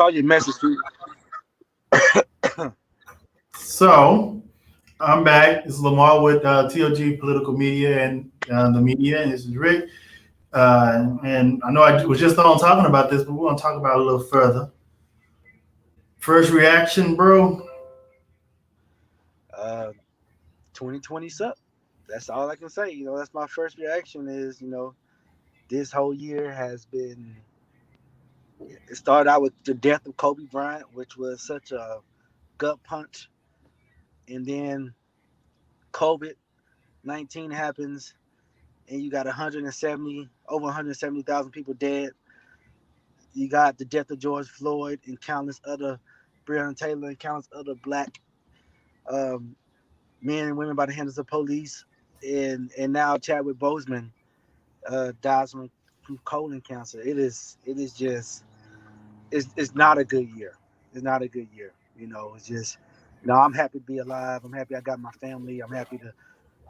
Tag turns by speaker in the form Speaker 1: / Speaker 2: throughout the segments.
Speaker 1: Saw your message.
Speaker 2: So I'm back. This is Lamar with TOG Political Media and the media, and this is Rick. And I know I was just on talking about this, but we're gonna talk about it a little further. First reaction, bro.
Speaker 1: Uh, 2020 sucked. That's all I can say. That's my first reaction. Is this whole year has been. It started out with the death of Kobe Bryant, which was such a gut punch, and then COVID-19 happens, and you got 170,000 people dead. You got the death of George Floyd and countless other Breonna Taylor and countless other black um, men and women by the hands of the police, and now Chadwick Boseman dies from colon cancer. It is just it's not a good year. It's not a good year. It's just I'm happy to be alive. I'm happy I got my family. I'm happy to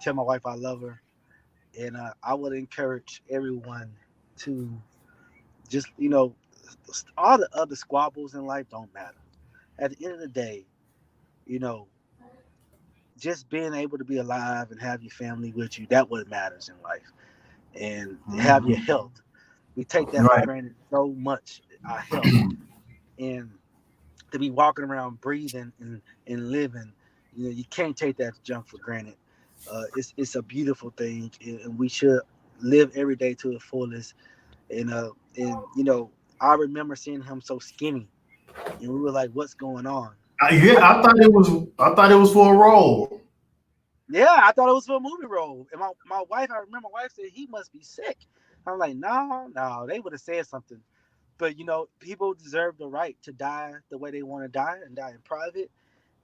Speaker 1: tell my wife I love her, and I would encourage everyone to just all the other squabbles in life don't matter. At the end of the day, you know, just being able to be alive and have your family with you, that what matters in life. And have your
Speaker 2: Mhm.
Speaker 1: health. We take that for
Speaker 2: Right.
Speaker 1: granted so much, our health. And to be walking around breathing and living, you can't take that junk for granted. It's a beautiful thing, and we should live every day to the fullest. And I remember seeing him so skinny, and we were like, "What's going on?"
Speaker 2: Yeah,
Speaker 1: I just
Speaker 2: I thought it was for a role.
Speaker 1: Yeah, I thought it was for a movie role. And my wife, I remember my wife said he must be sick. I'm like, no, no, they would have said something. But people deserve the right to die the way they want to die and die in private.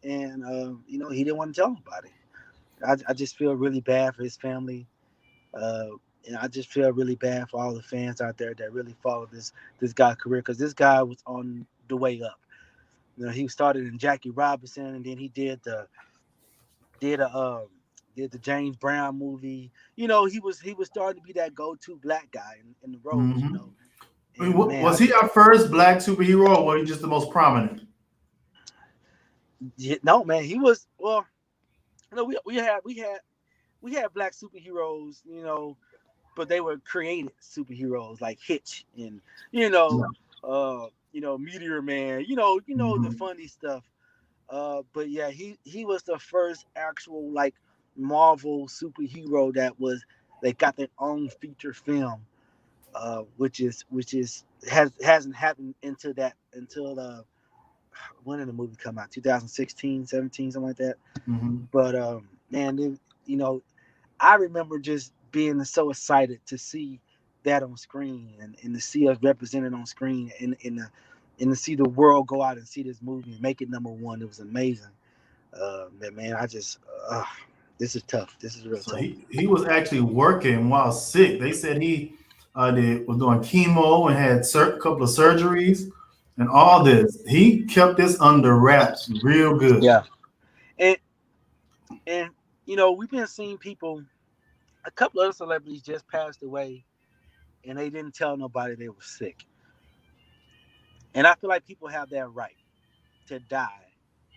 Speaker 1: And he didn't want to tell nobody. I just feel really bad for his family. Uh, and I just feel really bad for all the fans out there that really follow this guy's career, because this guy was on the way up. He started in Jackie Robinson, and then he did a did the James Brown movie. He was starting to be that go-to black guy in the roles.
Speaker 2: Hmm.
Speaker 1: And man,
Speaker 2: Was he our first black superhero, or was he just the most prominent?
Speaker 1: no man, he was well. We had black superheroes, but they were created superheroes like Hitch and you know, Meteor Man. The
Speaker 2: Hmm.
Speaker 1: funny stuff. But yeah, he was the first actual like Marvel superhero that got their own feature film, which is hasn't happened until when did the movie come out? 2016, 17, something like that.
Speaker 2: Hmm.
Speaker 1: But man, you know, I remember just being so excited to see that on screen and to see us represented on screen and to see the world go out and see this movie and make it number one. It was amazing. Man, I just this is tough. This is real
Speaker 2: So
Speaker 1: tough.
Speaker 2: he was actually working while sick. They said he was doing chemo and had a couple of surgeries and all this. He kept this under wraps real good.
Speaker 1: Yeah, and and we've been seeing people. A couple other celebrities just passed away, and they didn't tell nobody they were sick. And I feel like people have that right to die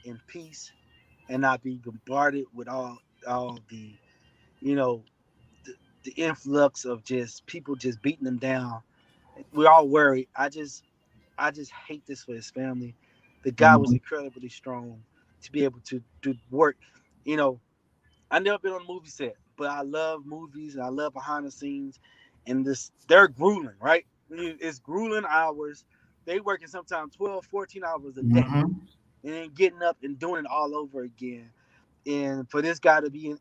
Speaker 1: in peace and not be bombarded with all you know the, the influx of just people just beating them down. We're all worried. I just hate this for his family. The guy was
Speaker 2: Mhm.
Speaker 1: incredibly strong to be able to do work. You know, I never been on a movie set, but I love movies and I love behind the scenes. And they're grueling, right? It's grueling hours. They working sometimes 12, 14 hours a day,
Speaker 2: Mhm.
Speaker 1: and then getting up and doing it all over again. And for this guy to be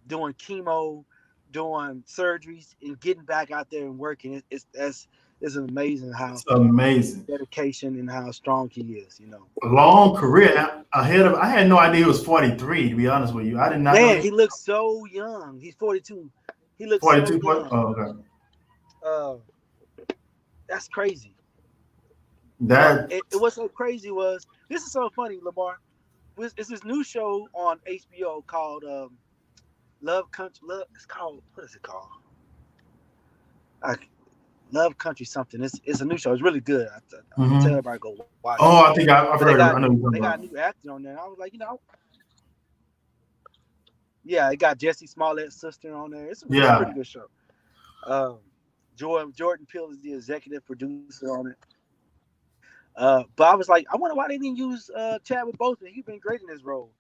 Speaker 1: doing chemo, doing surgeries, and getting back out there and working, it's amazing how
Speaker 2: It's amazing.
Speaker 1: dedication and how strong he is.
Speaker 2: Long career ahead of. I had no idea he was 43. To be honest with you, I did not know
Speaker 1: Man,
Speaker 2: he
Speaker 1: he looks so young. He's 42. He looks so
Speaker 2: 42.
Speaker 1: young.
Speaker 2: Oh, okay.
Speaker 1: Uh, that's crazy.
Speaker 2: That
Speaker 1: And what's so crazy was this is so funny, Lamar. It's this new show on HBO called Love Country. Love. It's called what is it called? I, Love Country something. It's a new show. It's really good. I tell
Speaker 2: Mm-hmm.
Speaker 1: everybody go watch it.
Speaker 2: Oh, I think I've
Speaker 1: But they
Speaker 2: heard of it.
Speaker 1: got
Speaker 2: I know you're
Speaker 1: they
Speaker 2: talking
Speaker 1: got a
Speaker 2: about.
Speaker 1: new actor on there. And I was like, yeah, it got Jesse Smollett's sister on there. It's a
Speaker 2: Yeah.
Speaker 1: pretty good show. Um, Jordan Peele is the executive producer on it. But I was like, I wonder why they didn't use Chadwick Boseman. He's been great in this role.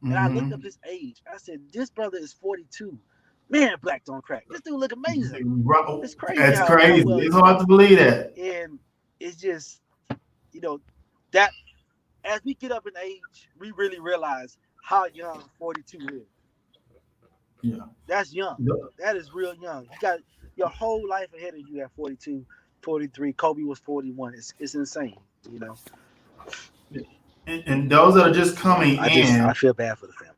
Speaker 1: And I looked up
Speaker 2: Mm-hmm.
Speaker 1: his age. I said, this brother is 42. Man, black don't crack. This dude look amazing. It's crazy
Speaker 2: That's
Speaker 1: how
Speaker 2: crazy.
Speaker 1: well he
Speaker 2: It's hard
Speaker 1: look.
Speaker 2: to believe that.
Speaker 1: And it's just, you know, that as we get up in age, we really realize how young 42 is.
Speaker 2: Yeah.
Speaker 1: That's young. That is real young. You got your whole life ahead of you at 42, 43. Kobe was 41. It's insane, you know.
Speaker 2: And those that are just coming
Speaker 1: I
Speaker 2: in,
Speaker 1: feel bad for the family.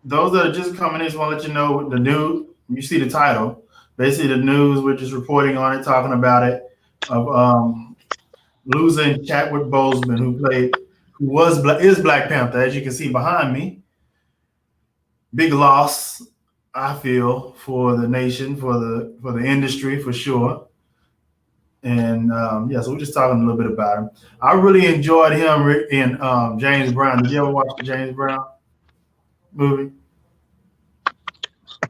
Speaker 2: those that are just coming in, just want to let you know the new. You see the title. Basically, the news. We're just reporting on it, talking about it. Of losing Chadwick Boseman, is Black Panther, as you can see behind me. Big loss, I feel, for the nation, for the industry, for sure. And yeah, so we're just talking a little bit about him. I really enjoyed him in James Brown. Did you ever watch the James Brown movie?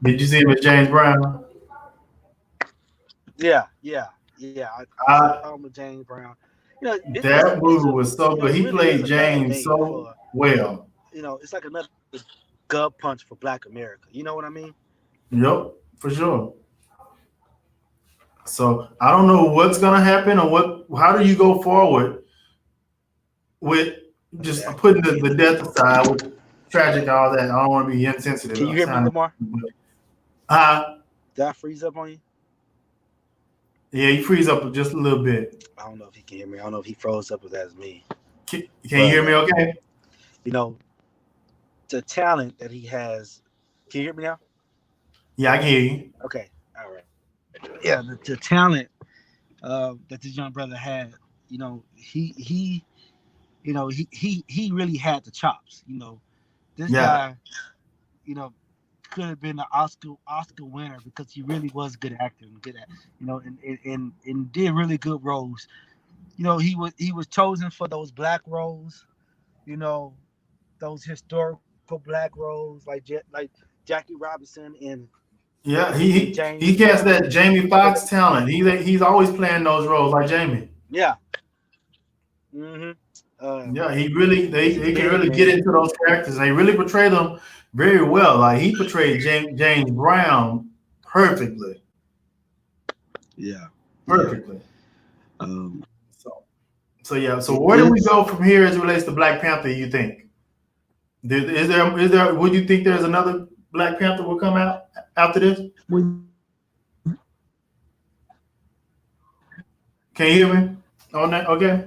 Speaker 2: Did you see him as James Brown?
Speaker 1: Yeah. I saw
Speaker 2: I,
Speaker 1: him with James Brown. You know,
Speaker 2: that movie was so good.
Speaker 1: it
Speaker 2: He
Speaker 1: really is
Speaker 2: played
Speaker 1: a bad
Speaker 2: James
Speaker 1: day
Speaker 2: so
Speaker 1: for
Speaker 2: well.
Speaker 1: it's like another gut punch for Black America. You know what I mean?
Speaker 2: Yep, for sure. So I don't know what's gonna happen or what. How do you go forward with just
Speaker 1: Okay,
Speaker 2: putting
Speaker 1: I
Speaker 2: the
Speaker 1: can't hear
Speaker 2: death
Speaker 1: you.
Speaker 2: aside, with tragic all that? I don't want to be insensitive.
Speaker 1: Can you
Speaker 2: I'm
Speaker 1: hear me,
Speaker 2: sounding,
Speaker 1: Lamar?
Speaker 2: uh,
Speaker 1: Did I freeze up on you?
Speaker 2: yeah, you freeze up just a little bit.
Speaker 1: I don't know if he can hear me. I don't know if he froze up if that's me.
Speaker 2: Can you
Speaker 1: But
Speaker 2: hear me? Okay.
Speaker 1: you know, the talent that he has. Can you hear me now?
Speaker 2: Yeah, I can hear you.
Speaker 1: Okay, all right. Yeah, the talent that this young brother had. He he really had the chops. This
Speaker 2: Yeah,
Speaker 1: guy, you know, could have been an Oscar winner because he really was a good actor and good at and did really good roles. He was chosen for those black roles. You know, those historical black roles like Jackie Robinson
Speaker 2: yeah.
Speaker 1: and
Speaker 2: He
Speaker 1: James
Speaker 2: he gets
Speaker 1: Brown.
Speaker 2: that Jamie
Speaker 1: But
Speaker 2: Foxx talent. He's always playing those roles like Jamie.
Speaker 1: yeah, hmm
Speaker 2: Yeah, he really
Speaker 1: he's
Speaker 2: they can
Speaker 1: big
Speaker 2: really get
Speaker 1: man.
Speaker 2: into those characters. They really portray them very well. Like he portrayed James Brown perfectly,
Speaker 1: Yeah, yeah.
Speaker 2: perfectly.
Speaker 1: Um,
Speaker 2: So so yeah. So
Speaker 1: it,
Speaker 2: where do we
Speaker 1: it's
Speaker 2: go from here as it relates to Black Panther? You think is there? Would you think there's another Black Panther will come out after this?
Speaker 1: when
Speaker 2: Can you hear me? On that? Okay.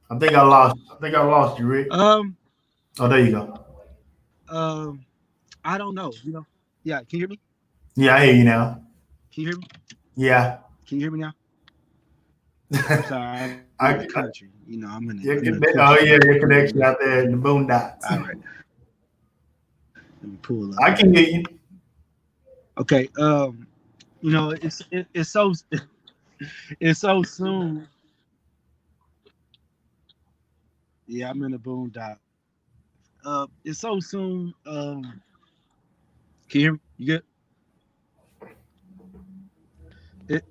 Speaker 2: I think I lost. I think I lost you, Rick.
Speaker 1: um
Speaker 2: Oh, there you go.
Speaker 1: um I don't know. Yeah. Can you hear me?
Speaker 2: Yeah, I hear you now.
Speaker 1: Can you hear me?
Speaker 2: Yeah.
Speaker 1: Can you hear me now? I'm sorry. I'm in the
Speaker 2: I,
Speaker 1: country. I'm in a
Speaker 2: oh
Speaker 1: country.
Speaker 2: yeah, your connection out there in the boondocks.
Speaker 1: All right. Let me pull up.
Speaker 2: I can hear you.
Speaker 1: Okay. It's so it's so soon. Yeah, I'm in the boondock. It's so soon. Can you hear me? You good? It,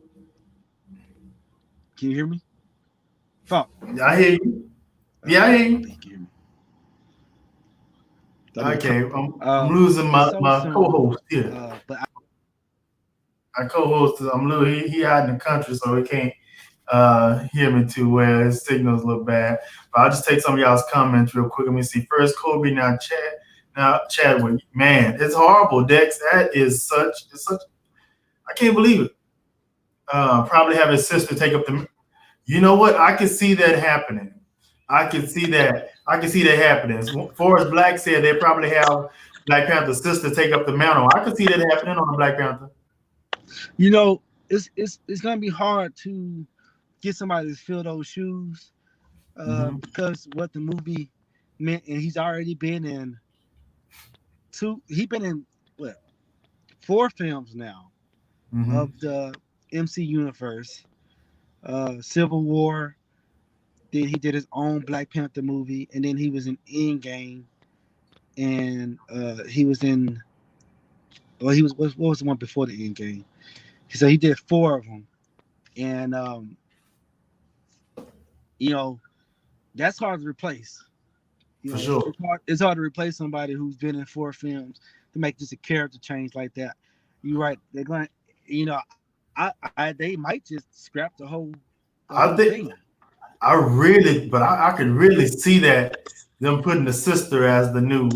Speaker 1: can you hear me? Fuck.
Speaker 2: Yeah, I hear you. Yeah, I
Speaker 1: Okay.
Speaker 2: hear
Speaker 1: I don't
Speaker 2: you.
Speaker 1: think you can hear me. Let me
Speaker 2: Okay,
Speaker 1: talk.
Speaker 2: I'm losing
Speaker 1: It's
Speaker 2: my,
Speaker 1: so
Speaker 2: my
Speaker 1: soon.
Speaker 2: co-host here.
Speaker 1: But
Speaker 2: My co-host, I'm losing. He out in the country, so he can't hear me too well. His signal's a little bad. But I'll just take some of y'all's comments real quick. Let me see. First, Kobe, now Chadwick. Man, it's horrible, Dex. That is such. I can't believe it. Probably have his sister take up the. You know what? I can see that happening. I can see that. I can see that happening. Forrest Black said they probably have Black Panther's sister take up the mantle. I could see that happening on the Black Panther.
Speaker 1: it's gonna be hard to get somebody to fill those shoes
Speaker 2: Mm-hmm.
Speaker 1: because what the movie meant, and he's already been in two. He's been in what 4 films now
Speaker 2: Mm-hmm.
Speaker 1: of the MC Universe, Civil War. Then he did his own Black Panther movie, and then he was in Endgame, and he was in. Well, he was what was the one before the Endgame? So he did four of them, and you know that's hard to replace. You
Speaker 2: For
Speaker 1: know,
Speaker 2: sure.
Speaker 1: it's hard to replace somebody who's been in four films to make just a character change like that. You're right. They're going. You know, they might just scrap the whole
Speaker 2: I
Speaker 1: thing.
Speaker 2: think I could really see that them putting the sister as the new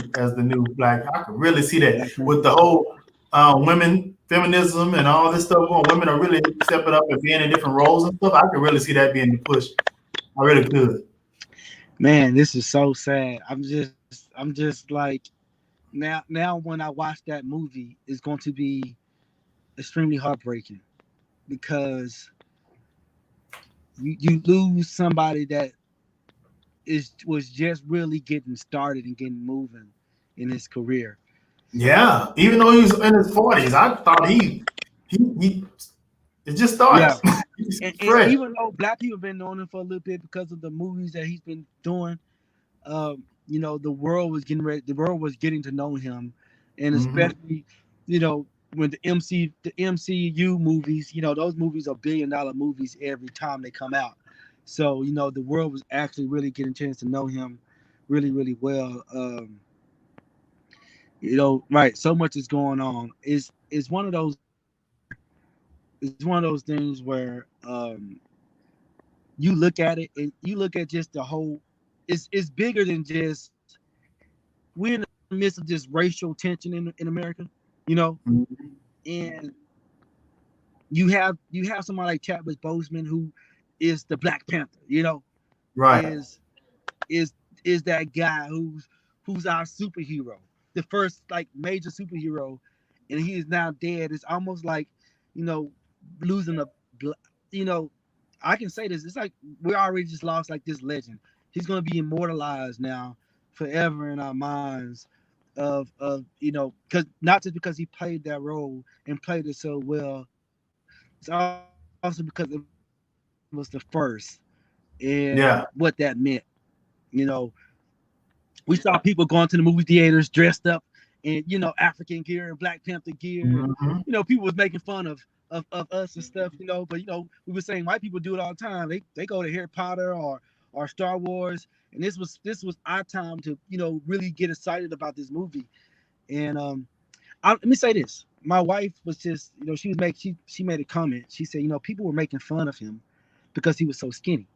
Speaker 2: black. I could really see that
Speaker 1: Black
Speaker 2: with
Speaker 1: Panther.
Speaker 2: the whole women feminism and all this stuff going. Women are really stepping up and being in different roles and stuff. I could really see that being the push. I really could.
Speaker 1: Man, this is so sad. I'm just like now when I watch that movie, it's going to be extremely heartbreaking because you lose somebody that is was just really getting started and getting moving in his career.
Speaker 2: Yeah, even though he's in his 40s, I thought he it just
Speaker 1: Yeah,
Speaker 2: started. He's
Speaker 1: and
Speaker 2: fresh.
Speaker 1: even though black people have been knowing him for a little bit because of the movies that he's been doing, the world was getting ready. The world was getting to know him, and
Speaker 2: Hmm.
Speaker 1: especially, when the MCU movies, those movies are $1 billion movies every time they come out. So the world was actually really getting a chance to know him, really, really well. Right? So much is going on. It's one of those things where you look at it and you look at just the whole. It's bigger than just we're in the midst of just racial tension in America, you know, and you have somebody like Chadwick Boseman who is the Black Panther,
Speaker 2: Right.
Speaker 1: is is is that guy who's our superhero, the first like major superhero, and he is now dead. It's almost like you know losing you know I can say this. It's like we already just lost like this legend. He's gonna be immortalized now forever in our minds because not just because he played that role and played it so well, it's also because it was the first and what that meant.
Speaker 2: Yeah.
Speaker 1: You know, we saw people going to the movie theaters dressed up in African gear and Black Panther gear, and
Speaker 2: Hmm.
Speaker 1: people was making fun of us and stuff, but we were saying white people do it all the time. They go to Harry Potter or Star Wars, and this was our time to really get excited about this movie. And let me say this: my wife was just she made a comment. She said people were making fun of him because he was so skinny,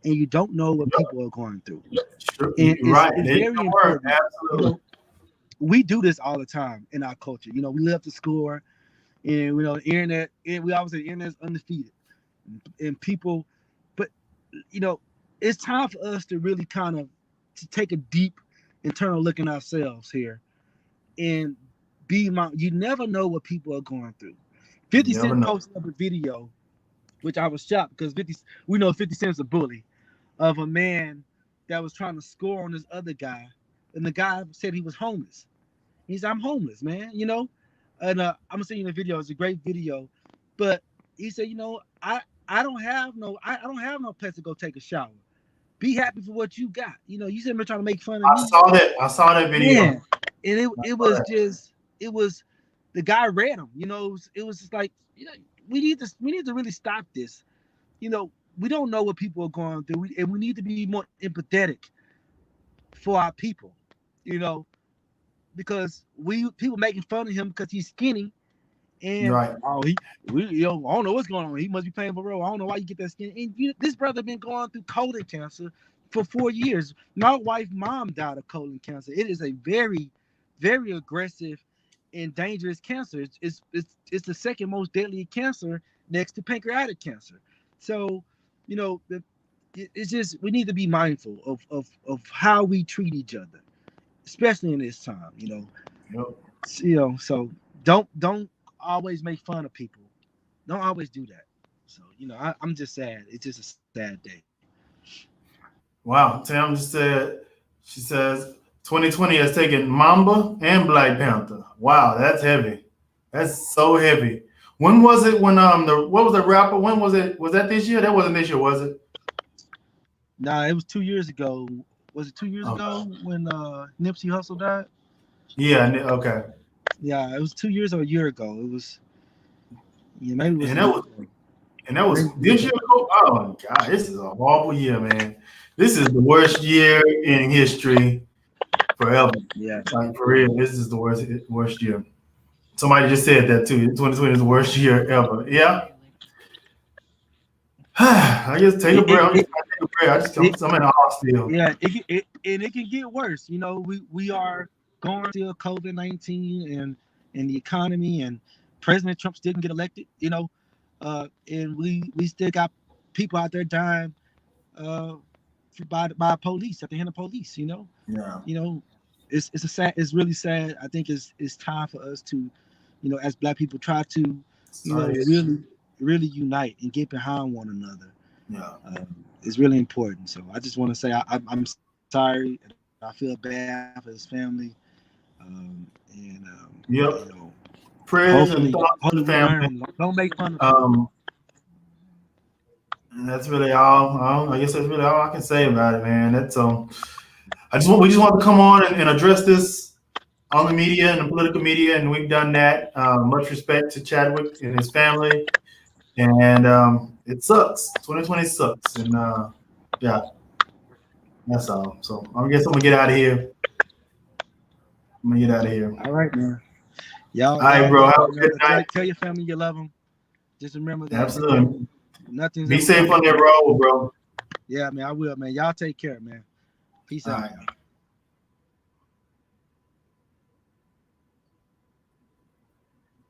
Speaker 1: and you don't know what people are going through.
Speaker 2: Sure.
Speaker 1: And
Speaker 2: You're
Speaker 1: it's
Speaker 2: right.
Speaker 1: it's
Speaker 2: They
Speaker 1: very
Speaker 2: can work.
Speaker 1: important. You
Speaker 2: Absolutely.
Speaker 1: know, we do this all the time in our culture. We love to score, and we know the internet. And we always say the internet's undefeated, and people. But you know, it's time for us to really kind of to take a deep internal look in ourselves here and be my. You never know what people are going through.
Speaker 2: You
Speaker 1: 50
Speaker 2: never
Speaker 1: Cent
Speaker 2: know.
Speaker 1: posted up a video, which I was shocked because we know 50 Cent's a bully, of a man that was trying to score on this other guy, and the guy said he was homeless. He said, "I'm homeless, man," and I'm gonna send you the video. It's a great video, but he said, I don't have no place to go take a shower. Be happy for what you got. You said me trying to make fun of
Speaker 2: I
Speaker 1: me,
Speaker 2: saw that. I saw that video.
Speaker 1: man. And it was just it was the guy read him. It was just like we need to really stop this. We don't know what people are going through, and we need to be more empathetic for our people. You know, because we people making fun of him because he's skinny, and
Speaker 2: Right.
Speaker 1: I don't know what's going on. He must be playing for real. I don't know why you get that skinny. And this brother been going through colon cancer for 4 years. My wife's mom died of colon cancer. It is a very, very aggressive and dangerous cancer. It's the second most deadly cancer next to pancreatic cancer. So, it's just we need to be mindful of how we treat each other, especially in this time.
Speaker 2: Yep.
Speaker 1: So don't always make fun of people. Don't always do that. So I'm just sad. It's just a sad day.
Speaker 2: Wow. Tam just said, she says 2020 has taken Mamba and Black Panther. Wow, that's heavy. That's so heavy. When was it when what was the rapper? When was it? Was that this year? That wasn't this year, was it?
Speaker 1: Nah, it was 2 years ago. Was it 2 years
Speaker 2: Okay.
Speaker 1: ago when Nipsey Hussle died?
Speaker 2: Yeah. Okay.
Speaker 1: Yeah, it was 2 years or a year ago. It was, yeah, maybe it was
Speaker 2: And
Speaker 1: a
Speaker 2: that
Speaker 1: year
Speaker 2: was
Speaker 1: ago.
Speaker 2: and that was
Speaker 1: Maybe it was a year
Speaker 2: this
Speaker 1: ago.
Speaker 2: year. Oh my God, this is a horrible year, man. This is the worst year in history forever.
Speaker 1: Yeah.
Speaker 2: Like for real, this is the worst year. Somebody just said that too. 2020 is the worst year ever. Yeah. I just take a
Speaker 1: It,
Speaker 2: breath.
Speaker 1: it,
Speaker 2: I'm just
Speaker 1: it,
Speaker 2: trying to take a breath.
Speaker 1: it,
Speaker 2: I'm in the awe still.
Speaker 1: yeah, and it can get worse. You know, we are going still COVID-19 and the economy, and President Trump still can get elected. You know, and we still got people out there dying uh, by police at the hand of police.
Speaker 2: Yeah.
Speaker 1: You know, it's a sad. It's really sad. I think it's time for us to, as Black people, try to,
Speaker 2: Sorry.
Speaker 1: really unite and get behind one another.
Speaker 2: Yeah.
Speaker 1: Is really important. So I just want to say I'm sorry and I feel bad for his family. And
Speaker 2: Yep. Prayers
Speaker 1: hopefully
Speaker 2: and thoughts
Speaker 1: we
Speaker 2: to the
Speaker 1: learn
Speaker 2: family.
Speaker 1: from. Don't make fun of him.
Speaker 2: Um, and that's really all. I guess that's really all I can say about it, man. That's we just want to come on and address this on the media and the political media, and we've done that. Much respect to Chadwick and his family, and it sucks. 2020 sucks, and yeah, that's all. So I guess I'm gonna get out of here. I'm gonna get out of here.
Speaker 1: All right, man.
Speaker 2: All right, bro. Have a good night.
Speaker 1: Tell your family you love them. Just remember that
Speaker 2: Absolutely.
Speaker 1: nothing's
Speaker 2: Be
Speaker 1: ever
Speaker 2: safe on that road, bro.
Speaker 1: Yeah, man. I will, man. Y'all take care, man. Peace
Speaker 2: All
Speaker 1: out.
Speaker 2: right.